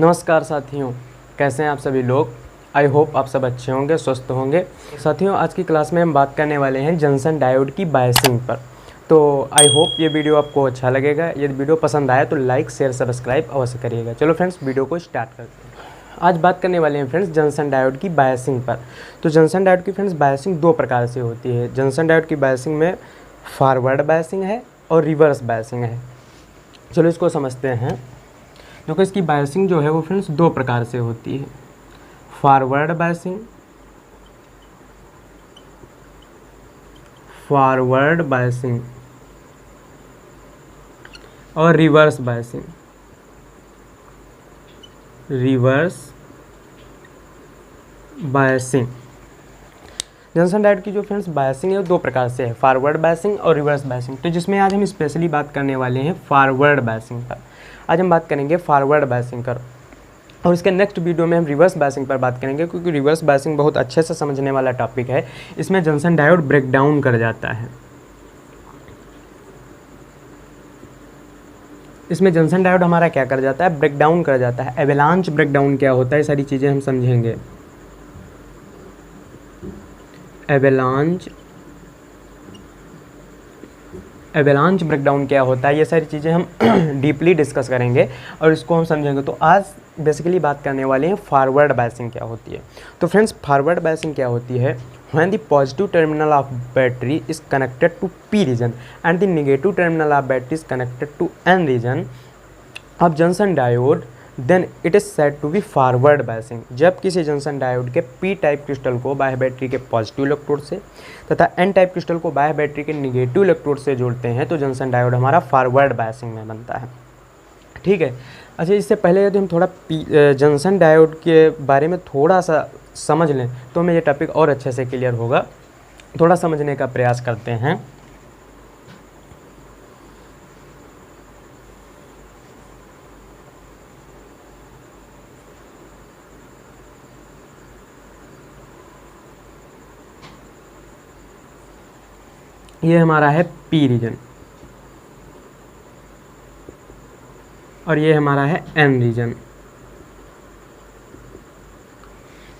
नमस्कार साथियों, कैसे हैं आप सभी लोग। आई होप आप सब अच्छे होंगे, स्वस्थ होंगे। साथियों, आज की क्लास में हम बात करने वाले हैं जंक्शन डायोड की बायसिंग पर। तो आई होप ये वीडियो आपको अच्छा लगेगा। यदि वीडियो पसंद आए तो लाइक शेयर सब्सक्राइब अवश्य करिएगा। चलो फ्रेंड्स, वीडियो को स्टार्ट करते हैं। आज बात करने वाले हैं फ्रेंड्स जंक्शन डायोड की बायसिंग पर। तो जंक्शन डायोड की फ्रेंड्स बायसिंग दो प्रकार से होती है। जंक्शन डायोड की बायसिंग में फॉरवर्ड बायसिंग है और रिवर्स बायसिंग है। चलो इसको समझते हैं। देखो, इसकी बायसिंग जो है वो फ्रेंड्स दो प्रकार से होती है। फॉरवर्ड बायसिंग और रिवर्स बायसिंग। जंक्शन डायोड की जो फ्रेंड्स बायसिंग है वो दो प्रकार से है, फॉरवर्ड बायसिंग और रिवर्स बायसिंग। तो जिसमें आज हम स्पेशली बात करने वाले हैं फॉरवर्ड बायसिंग पर। आज हम बात करेंगे फॉरवर्ड बायसिंग पर, और इसके नेक्स्ट वीडियो में हम रिवर्स बायसिंग पर बात करेंगे, क्योंकि रिवर्स बायसिंग बहुत अच्छे से समझने वाला टॉपिक है। इसमें जंक्शन डायोड ब्रेक डाउन कर जाता है। इसमें जंक्शन डायोड हमारा क्या कर जाता है, ब्रेक डाउन कर जाता है। एवलांच ब्रेक डाउन क्या होता है, सारी चीज़ें हम समझेंगे। एवलांच ब्रेकडाउन क्या होता है, ये सारी चीज़ें हम डीपली डिस्कस करेंगे और इसको हम समझेंगे। तो आज बेसिकली बात करने वाले हैं फॉरवर्ड बायसिंग क्या होती है। तो फ्रेंड्स, फॉरवर्ड बायसिंग क्या होती है, when the positive terminal of battery is connected to P region and the negative terminal of battery is connected to N region of junction diode, then it is said to be forward biasing. जब किसी junction diode के P type crystal को बाह्य battery के positive electrode से तथा N type crystal को बाह्य बैटरी के निगेटिव इलेक्ट्रोड से जोड़ते हैं तो जंक्शन डायोड हमारा फॉरवर्ड बायसिंग में बनता है। ठीक है। अच्छा, इससे पहले यदि हम थोड़ा जंक्शन डायोड के बारे में थोड़ा सा समझ लें तो हमें ये टॉपिक और अच्छे से क्लियर होगा। थोड़ा समझने का प्रयास करते हैं। ये हमारा है पी रीजन और ये हमारा है एन रीजन।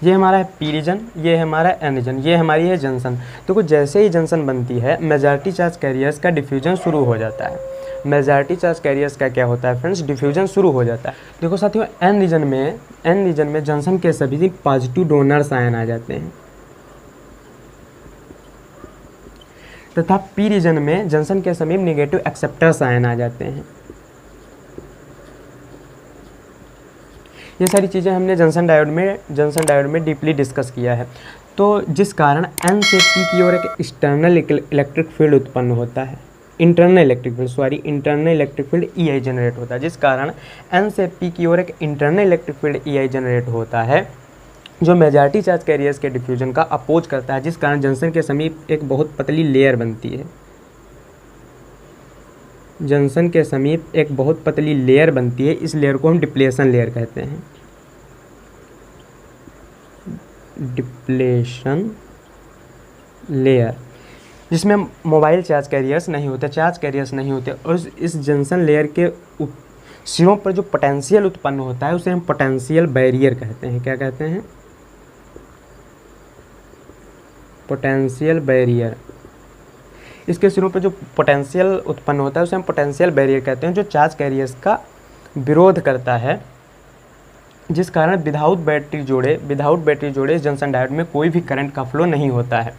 ये हमारा है पी रीजन, ये हमारा एन रीजन, ये हमारी है जंक्शन। तो जैसे ही जंक्शन बनती है मेजॉरिटी चार्ज कैरियर्स का डिफ्यूजन शुरू हो जाता है। मेजॉरिटी चार्ज कैरियर्स का क्या होता है फ्रेंड्स, डिफ्यूजन शुरू हो जाता है। देखो साथियों, एन रीजन में जंक्शन के सभी पॉजिटिव डोनर्स आयन आ जाते हैं तथा पी रीजन में जंक्शन के समीप नेगेटिव एक्सेप्टर्स आयन आ जाते हैं। ये सारी चीज़ें हमने जंक्शन डायोड में डीपली डिस्कस किया है। तो जिस कारण एन से पी की ओर एक एक्सटर्नल इलेक्ट्रिक फील्ड उत्पन्न होता है, internal electric field EI generate होता है। जिस कारण एन से पी की ओर एक internal electric field EI generate होता है जो मेजॉरिटी चार्ज कैरियर्स के डिफ्यूजन का अपोज करता है, जिस कारण जंक्शन के समीप एक बहुत पतली लेयर बनती है। जंक्शन के समीप एक बहुत पतली लेयर बनती है। इस लेयर को हम डिप्लेशन लेयर कहते हैं। डिप्लेशन लेयर, जिसमें मोबाइल चार्ज कैरियर्स नहीं होते और इस जंक्शन लेयर के सिरों पर जो पोटेंशियल उत्पन्न होता है उसे हम पोटेंशियल बैरियर कहते हैं। क्या कहते हैं? Potential barrier. इसके सिरों पर जो पोटेंशियल उत्पन्न होता है उसे हम पोटेंशियल बैरियर कहते हैं, जो चार्ज कैरियर्स का विरोध करता है, जिस कारण विदाउट बैटरी जोड़े इस जंक्शन डायोड में कोई भी करंट का फ्लो नहीं होता है।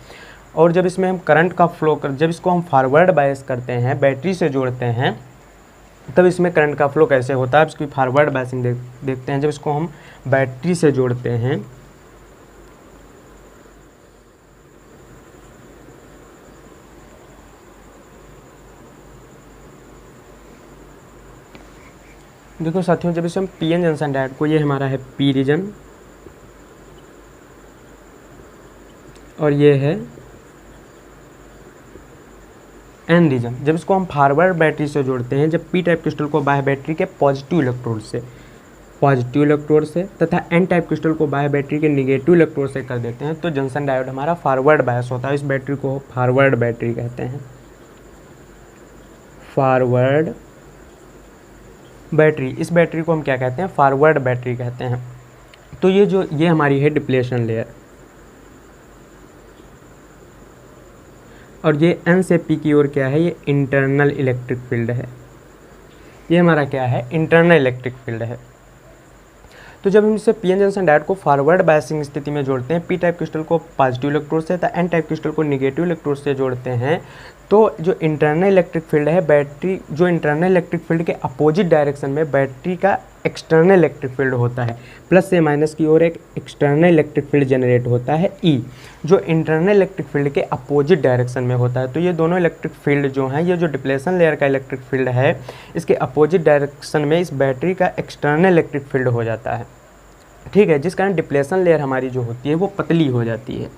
और जब इसमें हम करंट का फ्लो जब इसको हम फॉरवर्ड बायस करते हैं, बैटरी से जोड़ते हैं, तब इसमें करंट का फ्लो कैसे होता है, इसकी फॉरवर्ड बायसिंग देखते हैं। जब इसको हम बैटरी से जोड़ते हैं देखो साथियों, जब इसे हम PN जंक्शन डायोड को, ये हमारा है पी रीजन और ये है एन रीजन। जब इसको हम फॉरवर्ड बैटरी से जोड़ते हैं, जब पी टाइप क्रिस्टल को बाह्य बैटरी के पॉजिटिव इलेक्ट्रोड से तथा एन टाइप क्रिस्टल को बाह्य बैटरी के निगेटिव इलेक्ट्रोड से कर देते हैं तो जंक्शन डायोड हमारा फॉरवर्ड बायस होता है। इस बैटरी को फॉरवर्ड बैटरी कहते हैं। फॉरवर्ड बैटरी, इस बैटरी को हम क्या कहते हैं, फॉरवर्ड बैटरी कहते हैं। तो ये हमारी है डिप्लेशन लेयर, और ये N से P की ओर क्या है, ये इंटरनल इलेक्ट्रिक फील्ड है। ये हमारा क्या है, इंटरनल इलेक्ट्रिक फील्ड है। तो जब हम इसे पीएन जंक्शन डायोड को फॉरवर्ड बायसिंग स्थिति में जोड़ते हैं, पी टाइप क्रिस्टल को पॉजिटिव इलेक्ट्रोड से तथा एन टाइप क्रिस्टल को निगेटिव इलेक्ट्रोड से जोड़ते हैं, तो जो इंटरनल इलेक्ट्रिक फील्ड है, बैटरी जो इंटरनल इलेक्ट्रिक फील्ड के अपोजिट डायरेक्शन में बैटरी का एक्सटर्नल इलेक्ट्रिक फील्ड होता है, प्लस से माइनस की ओर एक एक्सटर्नल इलेक्ट्रिक फील्ड जनरेट होता है ई, जो इंटरनल इलेक्ट्रिक फील्ड के अपोजिट डायरेक्शन में होता है। तो ये दोनों इलेक्ट्रिक फील्ड जो हैं, ये जो डिप्लेशन लेयर का इलेक्ट्रिक फील्ड है, इसके अपोजिट डायरेक्शन में इस बैटरी का एक्सटर्नल इलेक्ट्रिक फील्ड हो जाता है, ठीक है, जिस कारण डिप्लेशन लेयर हमारी जो होती है वो पतली हो जाती है।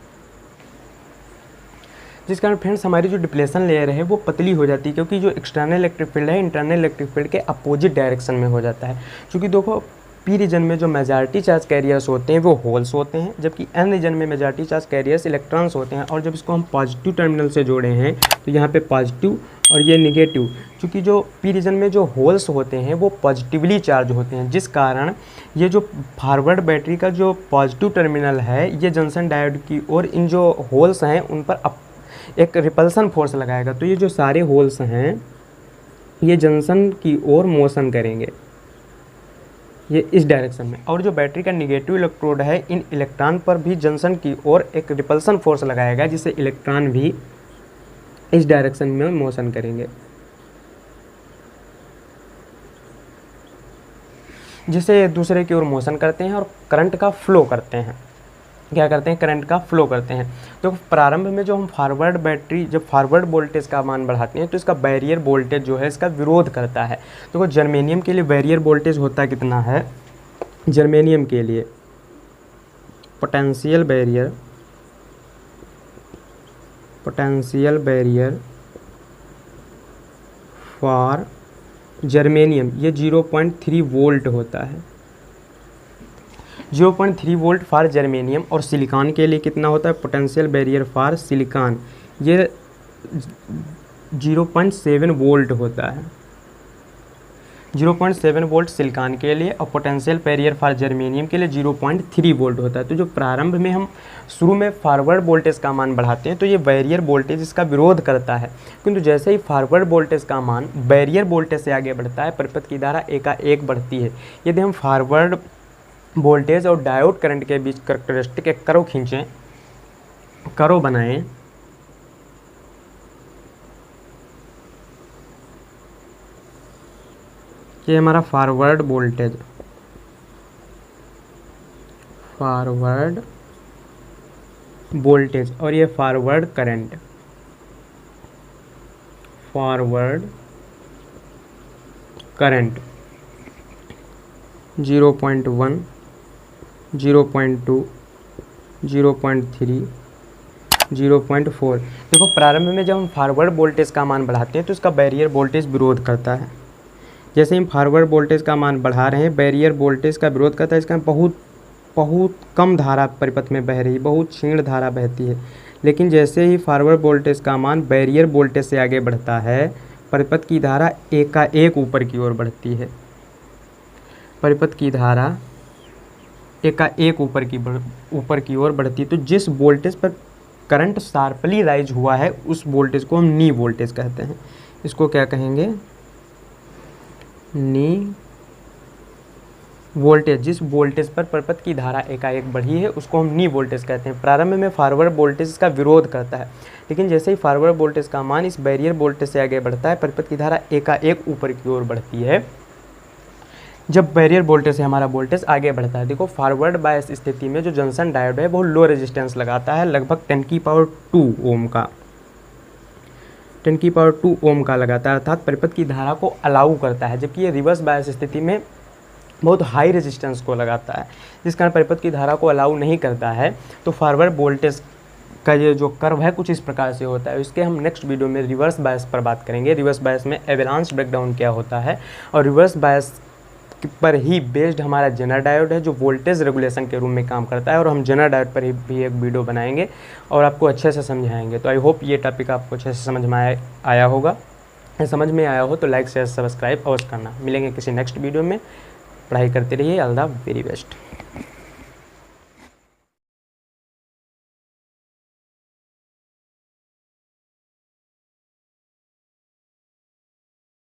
जिस कारण फ्रेंड्स हमारी जो डिप्लेशन लेयर है वो पतली हो जाती है, क्योंकि जो एक्सटर्नल इलेक्ट्रिक फील्ड है इंटरनल इलेक्ट्रिक फील्ड के अपोजिट डायरेक्शन में हो जाता है। क्योंकि देखो पी रीजन में जो मेजॉरिटी चार्ज कैरियर्स होते हैं वो होल्स होते हैं, जबकि एन रीजन में मेजॉरिटी चार्ज कैरियर्स इलेक्ट्रॉन्स होते हैं। और जब इसको हम पॉजिटिव टर्मिनल से जोड़े हैं तो यहाँ पे पॉजिटिव और ये निगेटिव, क्योंकि जो पी रीजन में जो होल्स होते हैं वो पॉजिटिवली चार्ज होते हैं, जिस कारण ये जो फॉरवर्ड बैटरी का जो पॉजिटिव टर्मिनल है ये जंक्शन डायोड की ओर इन जो होल्स हैं उन पर एक रिपल्सन फोर्स लगाएगा। तो ये जो सारे होल्स हैं ये जंक्शन की ओर मोशन करेंगे, ये इस डायरेक्शन में। और जो बैटरी का निगेटिव इलेक्ट्रोड है इन इलेक्ट्रॉन पर भी जंक्शन की ओर एक रिपल्सन फोर्स लगाएगा, जिससे इलेक्ट्रॉन भी इस डायरेक्शन में मोशन करेंगे, जिससे एक दूसरे की ओर मोशन करते हैं और करंट का फ्लो करते हैं। क्या करते हैं, करंट का फ्लो करते हैं। तो प्रारंभ में जो हम फॉरवर्ड बैटरी जब फॉरवर्ड वोल्टेज का मान बढ़ाते हैं तो इसका बैरियर वोल्टेज जो है इसका विरोध करता है। तो जर्मेनियम के लिए बैरियर वोल्टेज होता कितना है, जर्मेनियम के लिए पोटेंशियल बैरियर फॉर जर्मेनियम ये 0.3 वोल्ट होता है, 0.3 वोल्ट फॉर जर्मेनियम। और सिलिकॉन के लिए कितना होता है, पोटेंशियल बैरियर फॉर सिलिकॉन ये 0.7 वोल्ट होता है, 0.7 वोल्ट सिलिकॉन के लिए। और पोटेंशियल बैरियर फॉर जर्मेनियम के लिए 0.3 वोल्ट होता है। तो जो प्रारंभ में हम शुरू में फॉरवर्ड वोल्टेज का मान बढ़ाते हैं तो ये बैरियर वोल्टेज इसका विरोध करता है, किंतु जैसे ही फॉरवर्ड वोल्टेज का मान बैरियर वोल्टेज से आगे बढ़ता है परिपथ की धारा एकाएक बढ़ती है। यदि हम फॉरवर्ड वोल्टेज और डायोड करंट के बीच कैरेक्टरिस्टिक एक कर्व खींचें, कर्व बनाएं, ये हमारा फॉरवर्ड वोल्टेज और ये फॉरवर्ड करंट, 0.1 0.2 0.3 0.4। देखो प्रारंभ में जब हम फॉरवर्ड वोल्टेज का मान बढ़ाते हैं तो इसका बैरियर वोल्टेज विरोध करता है। जैसे हम फॉरवर्ड वोल्टेज का मान बढ़ा रहे हैं बैरियर वोल्टेज का विरोध करता है, इसका बहुत कम धारा परिपथ में बह रही, बहुत क्षीण धारा बहती है। लेकिन जैसे ही फॉरवर्ड वोल्टेज का मान बैरियर वोल्टेज से आगे बढ़ता है परिपथ की धारा एकाएक ऊपर की ओर बढ़ती है, परिपथ की धारा एकाएक ऊपर की ओर बढ़ती है। तो जिस वोल्टेज पर करंट शार्पली राइज हुआ है उस वोल्टेज को हम नी वोल्टेज कहते हैं। इसको क्या कहेंगे, नी वोल्टेज। जिस वोल्टेज पर परिपथ की धारा एकाएक बढ़ी है उसको हम नी वोल्टेज कहते हैं। प्रारंभ में फॉरवर्ड वोल्टेज इसका विरोध करता है, लेकिन जैसे ही फॉरवर्ड वोल्टेज का मान इस बैरियर वोल्टेज से आगे बढ़ता है परिपथ की धारा एकाएक ऊपर की ओर बढ़ती है जब बैरियर वोल्टेज से हमारा वोल्टेज आगे बढ़ता है। देखो फॉरवर्ड बायस स्थिति में जो जंक्शन डायोड है वो लो रेजिस्टेंस लगाता है, लगभग 10⁻² ओम का, 10⁻² ओम का लगाता है, अर्थात परिपथ की धारा को अलाउ करता है। जबकि ये रिवर्स बायस स्थिति में बहुत हाई रेजिस्टेंस को लगाता है, जिस कारण परिपथ की धारा को अलाउ नहीं करता है। तो फॉरवर्ड वोल्टेज का ये जो कर्व है कुछ इस प्रकार से होता है। इसके हम नेक्स्ट वीडियो में रिवर्स बायस पर बात करेंगे। रिवर्स बायस में एवलांच ब्रेकडाउन क्या होता है, और रिवर्स बायस पर ही बेस्ड हमारा जेनर डायोड है जो वोल्टेज रेगुलेशन के रूप में काम करता है, और हम जेनर डायोड पर ही भी एक वीडियो बनाएंगे और आपको अच्छे से समझाएंगे। तो आई होप ये टॉपिक आपको अच्छे से समझ में आया होगा। समझ में आया हो तो लाइक शेयर सब्सक्राइब अवश्य करना। मिलेंगे किसी नेक्स्ट वीडियो में। पढ़ाई करते रहिए। All the very best.